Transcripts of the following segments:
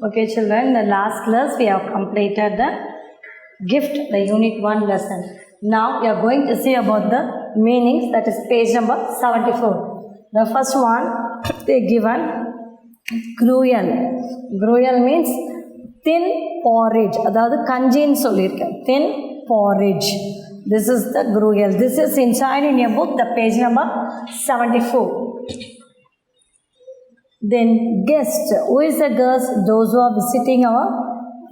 Okay, children, in the last class we have completed the gift, the unit 1 lesson. Now we are going to see about the meanings, that is page number 74. The first one, they given gruel. Gruel means thin porridge. அதாவது கஞ்சின்னு சொல்லியிருக்கேன். Thin porridge. This is the gruel. This is inside in your book, the page number 74. Then guest. Who is the guest? Those who are visiting our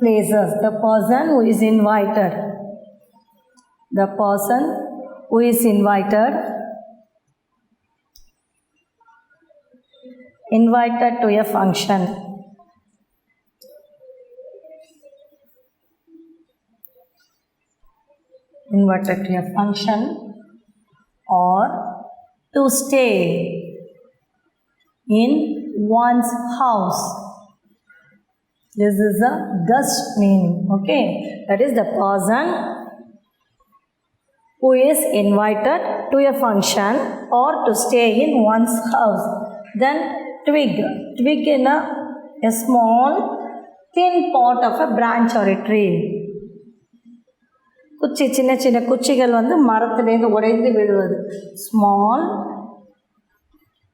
places. The person who is invited. The person who is invited. Invited to a function. Invited to a function or to stay in one's house. This is a guest meaning. Okay, that is the person who is invited to a function or to stay in one's house. Then twig. Twig in a small thin part of a branch or a tree. குச்சி சின்ன சின்ன குச்சிகள் வந்து மரத்துலேருந்து உடைந்து விழுவது. Small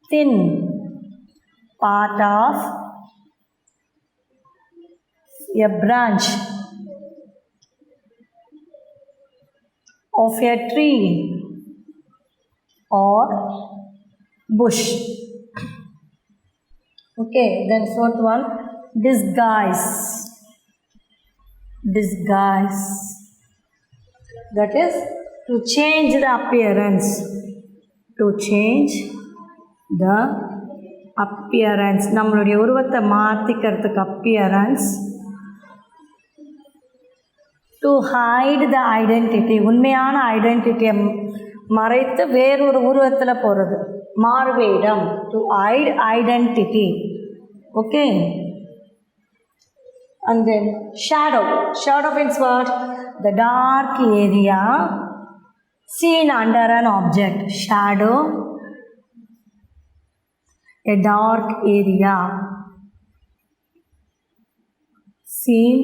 thin part of a branch of a tree or bush. Okay, then fourth one, disguise. Disguise. That is to change the appearance. To change the appearance. நம்மளுடைய உருவத்தை மாற்றிக்கிறதுக்கு appearance. To hide the identity. உண்மையான ஐடென்டிட்டியை மறைத்து வேறொரு உருவத்தில் போகிறது. மாறுவேடம். To hide identity. Okay. And then shadow. Shadow means what? The dark area seen under an object. Shadow. A dark area seen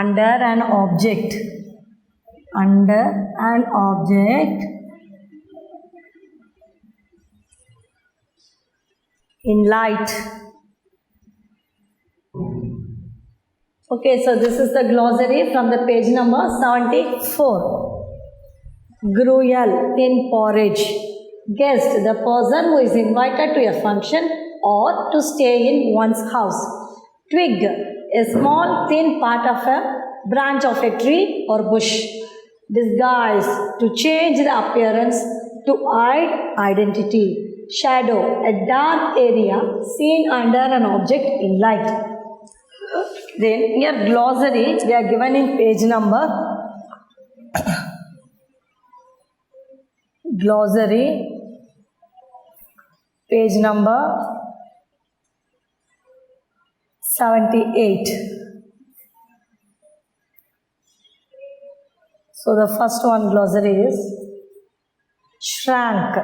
under an object. Under an object in light. Okay, so this is the glossary from the page number 74. Gruel, thin porridge. Guest, the person who is invited to a function or to stay in one's house. Twig, a small thin part of a branch of a tree or bush. Disguise, to change the appearance, to hide identity. Shadow, a dark area seen under an object in light. Then here glossary we are given in page number glossary page number 78. So the first one glossary is shrank.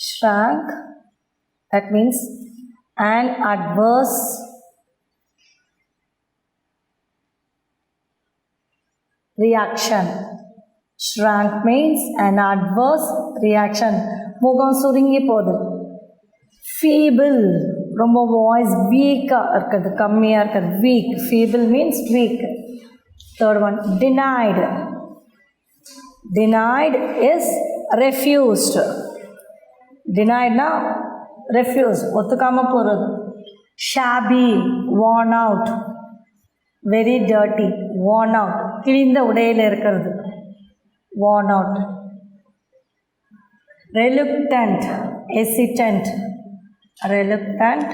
Shrank, that means an adverse reaction. Shrank means an adverse reaction. முகம் சுருங்கி போகுது. Feeble, ரொம்ப voice வீக்காக இருக்குது, கம்மியாக இருக்குது. Weak. Feeble means weak. Third one, denied. Denied is refused. Deniedனா refuse, ஒத்துக்காமல் போகிறது. Shabby, worn out. Very dirty, worn out. கிழிந்த உடையில் இருக்கிறது. Worn out. Reluctant, hesitant. Reluctant,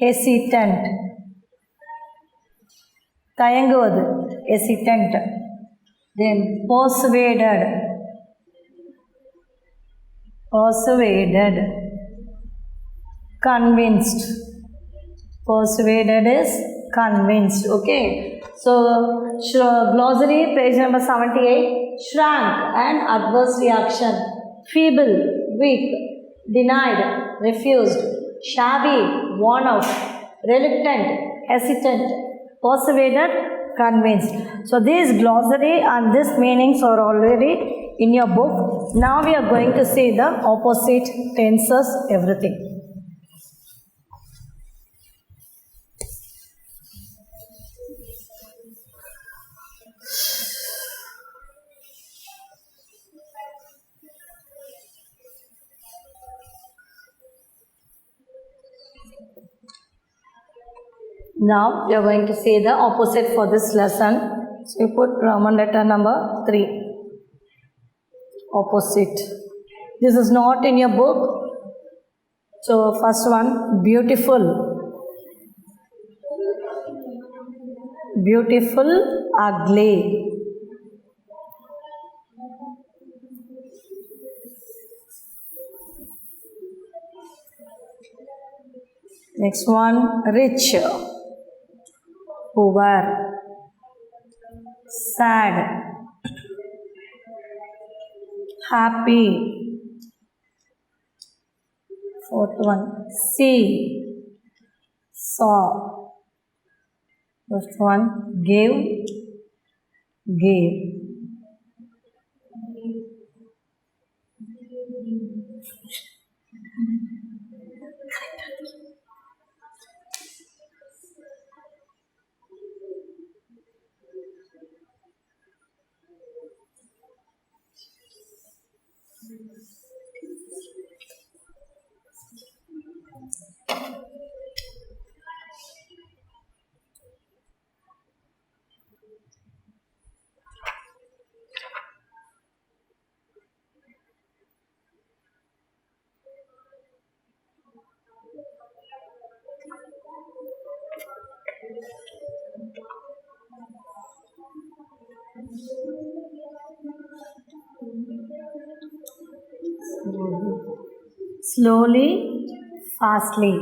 hesitant. தயங்குவது, hesitant. Then persuaded. Persuaded. Convinced. Persuaded is convinced. Okay, so glossary page number 78. Shrank, an adverse reaction. Feeble, weak. Denied, refused. shabby, worn out, reluctant, hesitant, persuaded, convinced. So these glossary and these meanings are already in your book. Now we are going to see the opposite tenses, everything. Now we are going to see the opposite for this lesson. So you put Roman letter number 3. Opposite. This is not in your book. So first one, beautiful. Beautiful, ugly. Next one, rich. Poor, sad, happy. Fourth one, see, saw. Fifth one, give, gave. Slowly, fastly.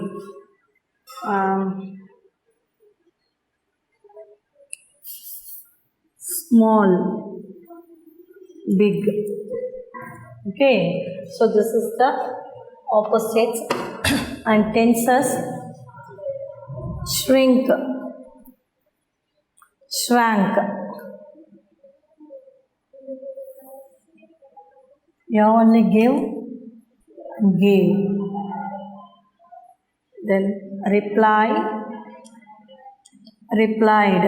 Small, big. Okay, so this is the opposites and tenses. Shrink, shrank. You only give, gave. Then reply, replied.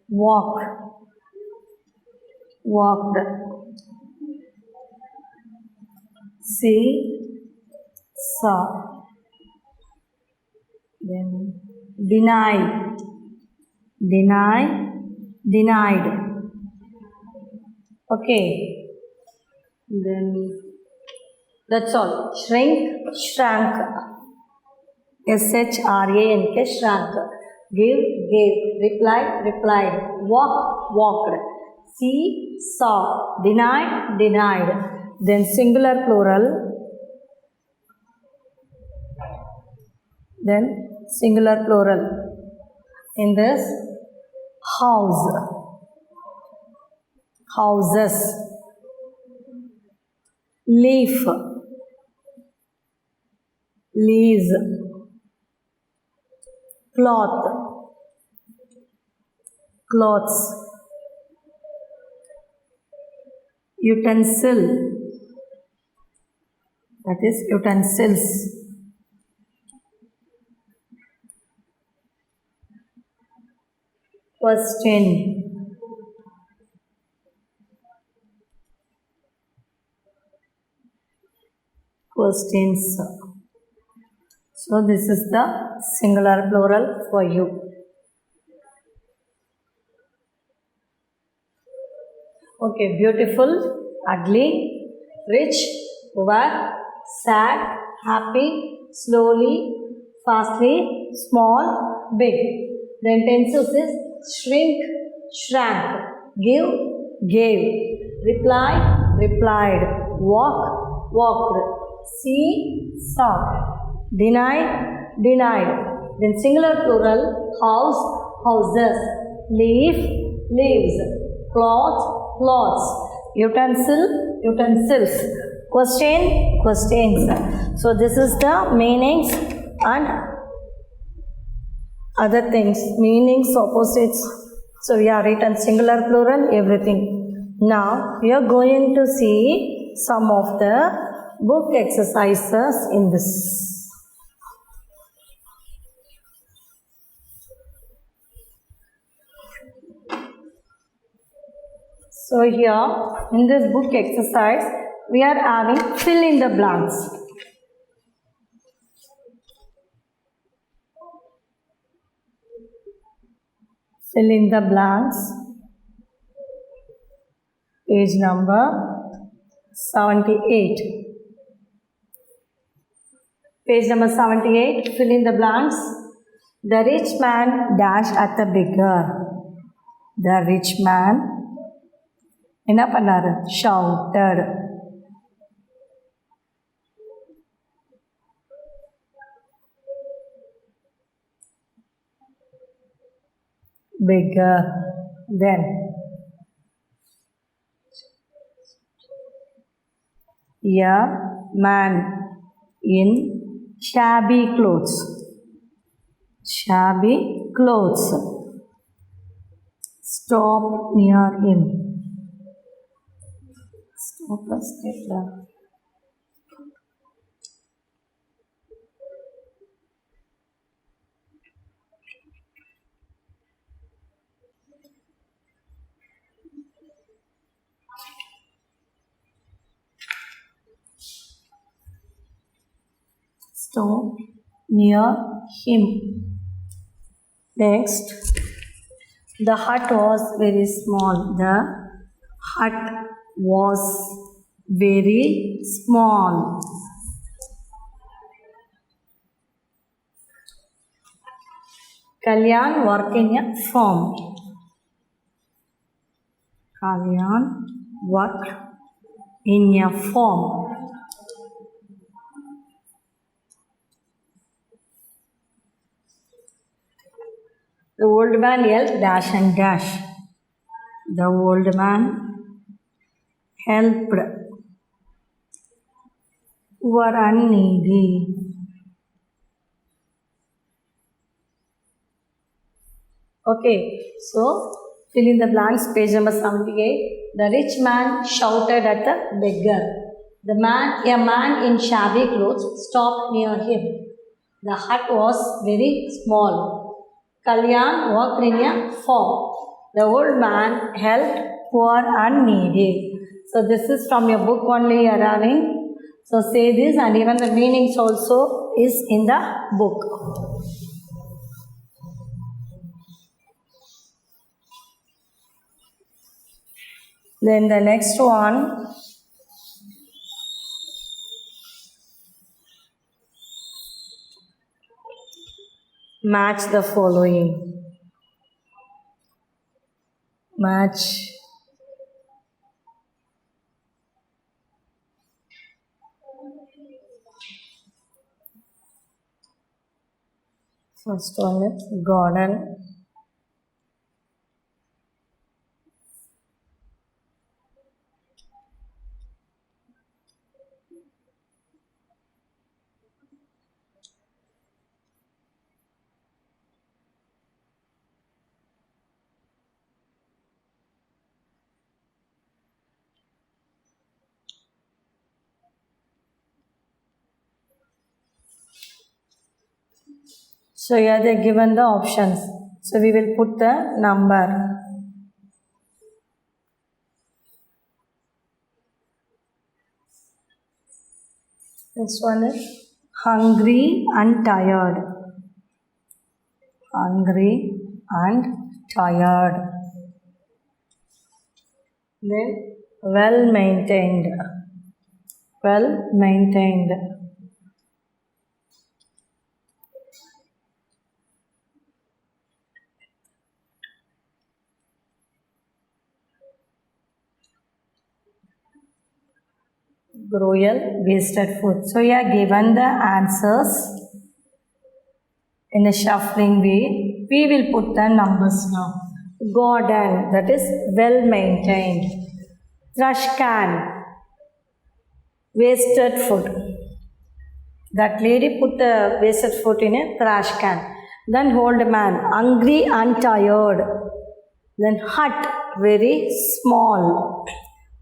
Walk, walked. See, saw. Then deny, deny, denied. Okay. Then that's all. Shrink, shrank. SHRANK, shrank. Give, gave. Reply, replied. Walk, walked. See, saw. Deny, denied. Then singular plural. Then singular plural. In this, house, houses. Leaf, leaves. Cloth, clothes. Utensil, that is utensils. Question, questions. So this is the singular plural for you. Okay, beautiful, ugly, rich, poor, sad, happy, slowly, fastly, small, big. Then tenses is shrink, shrank, give, gave, reply, replied, walk, walked, see, saw, deny, denied. Then singular plural, house, houses, leaf, leaves, cloth, cloths, utensil, utensils, Questions. So this is the meanings and other things. Meanings, opposites. So we are written singular, plural, everything. Now we are going to see some of the book exercises in this. So here in this book exercise, we are having fill in the blanks. Fill in the blanks. Page number 78. Page number 78, fill in the blanks. The rich man dashed at the beggar. The rich man என்ன பண்ணாரு? Shouted. Beggar. Then a man in shabby clothes. Shabby clothes. Stop near him. Stop a step. Stop near him. Next, the hut was very small. The hut was very small. Kalyan worked in a farm. Kalyan worked in a farm. The old man yelled dash and dash. The old man helped who were unneedy. Okay, so fill in the blanks, page number 78. The rich man shouted at the beggar. A man in shabby clothes stopped near him. The hut was very small. Kalyan worked in a farm. The old man helped poor and needy. So this is from your book only you are having. So say this, and even the meanings also is in the book. Then the next one. Match the following. Match first one is garden. So here they are given the options. So we will put the number. Next one is hungry and tired. Hungry and tired. Then well maintained. Well maintained. Royal wasted food. So you are given the answers in a shuffling way. We will put the numbers now. Garden, that is well maintained. Trash can, wasted food. That lady put the wasted food in a trash can. Then old man, hungry and tired. Then hut, very small.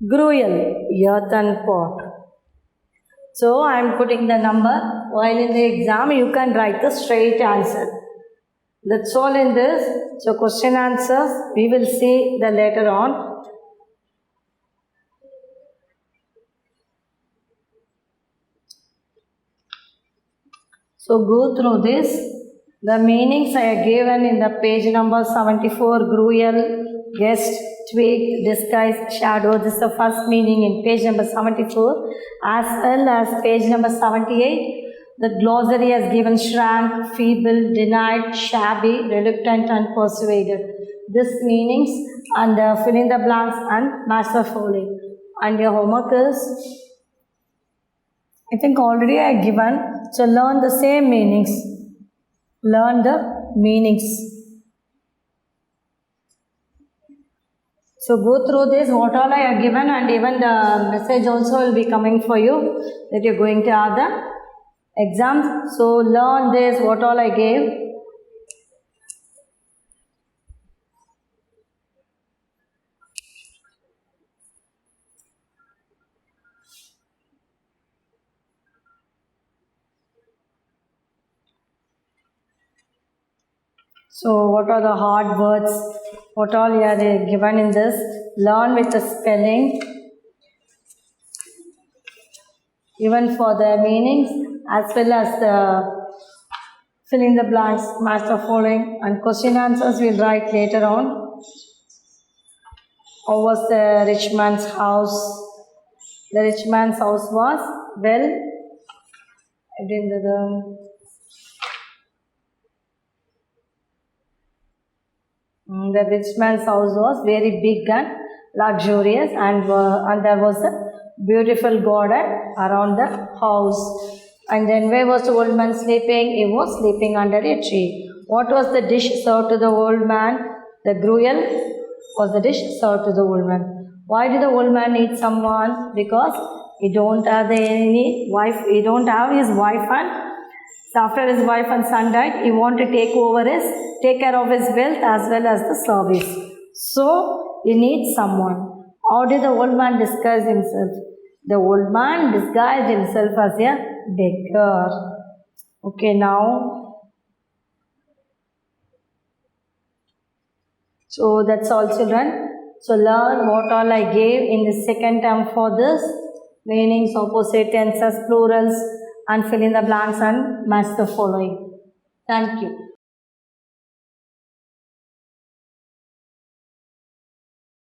Gruel, earthen pot. So I am putting the number. While in the exam, you can write the straight answer. That's all in this. So question answers, we will see the later on. So go through this. The meanings I have given in the page number 74, gruel, guest, twig, disguise, shadow. This is the first meaning in page number 74. As well as page number 78. The glossary has given shrank, feeble, denied, shabby, reluctant and persuaded. This meanings and fill in the blanks and masterfully. And your homework is, I think already I have given. So learn the same meanings. Learn the meanings. So go through this, what all I have given, and even the message also will be coming for you that you are going to have the exams. So learn this, what all I gave. So what are the hard words? What all you are given in this? Learn with the spelling. Even for the meanings as well as the fill in the blanks, match the following, and question answers we'll write later on. How was the rich man's house? The rich man's house was well. The rich man's house was very big and luxurious, and there was a beautiful garden around the house. And then where was the old man sleeping? He was sleeping under a tree. What was the dish served to the old man? The gruel was the dish served to the old man. Why did the old man need someone? Because he don't have any wife. He don't have his wife, and so after his wife and son died, he wanted to take care of his wealth as well as the service. So he needs someone. How did the old man disguise himself? The old man disguised himself as a beggar. Okay, now. So that's all, children. So learn what all I gave in the second term for this. Meanings, opposite tenses, plurals, and fill in the blanks and match the following. Thank you.